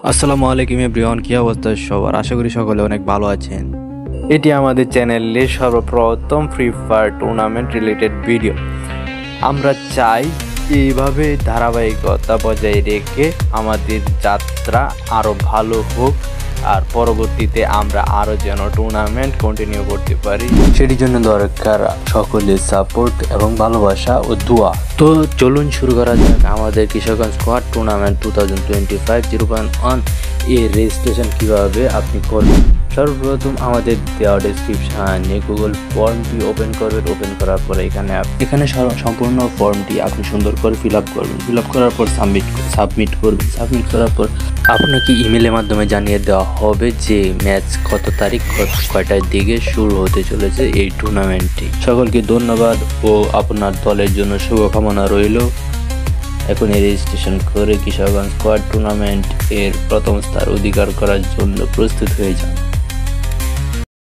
আসসালামু আলাইকুম এভরিওয়ান, কি অবস্থা সবার? আশা করি সকলে অনেক ভালো আছেন। এটি আমাদের চ্যানেলে সর্বপ্রথম free fire tournament related video. আমরা চাই এইভাবে ধারাবাহিকতা বজায় রেখে আমাদের যাত্রা আরও ভালো হোক, আর পরবর্তীতে আমরা আরও যেন টুর্নামেন্ট কন্টিনিউ করতে পারি। সেটির জন্য দরকার সকলের সাপোর্ট এবং ভালোবাসা ও দোয়া। তো চলুন শুরু করা যাক আমাদের কিশোরগঞ্জ স্কোয়াড টুর্নামেন্ট 2025 0.1 এর রেজিস্ট্রেশন কীভাবে আপনি করবেন। সর্বপ্রথম আমাদের দেওয়া ডেসক্রিপশানে গুগল ফর্মটি ওপেন করবেন। ওপেন করার পরে এখানে সম্পূর্ণ ফর্মটি আপনি সুন্দর করে ফিল আপ করবেন। ফিল আপ করার পর সাবমিট করবেন। সাবমিট করার পর আপনাকে ইমেলের মাধ্যমে জানিয়ে দেওয়া হবে যে ম্যাচ কত তারিখ কয়টার দিকে শুরু হতে চলেছে এই টুর্নামেন্টটি। সকলকে ধন্যবাদ ও আপনার দলের জন্য শুভকামনা রইল। এখন রেজিস্ট্রেশন করে কিশোরগঞ্জ স্কোয়াড টুর্নামেন্ট এর প্রথম স্থান অধিকার করার জন্য প্রস্তুত হয়ে যান।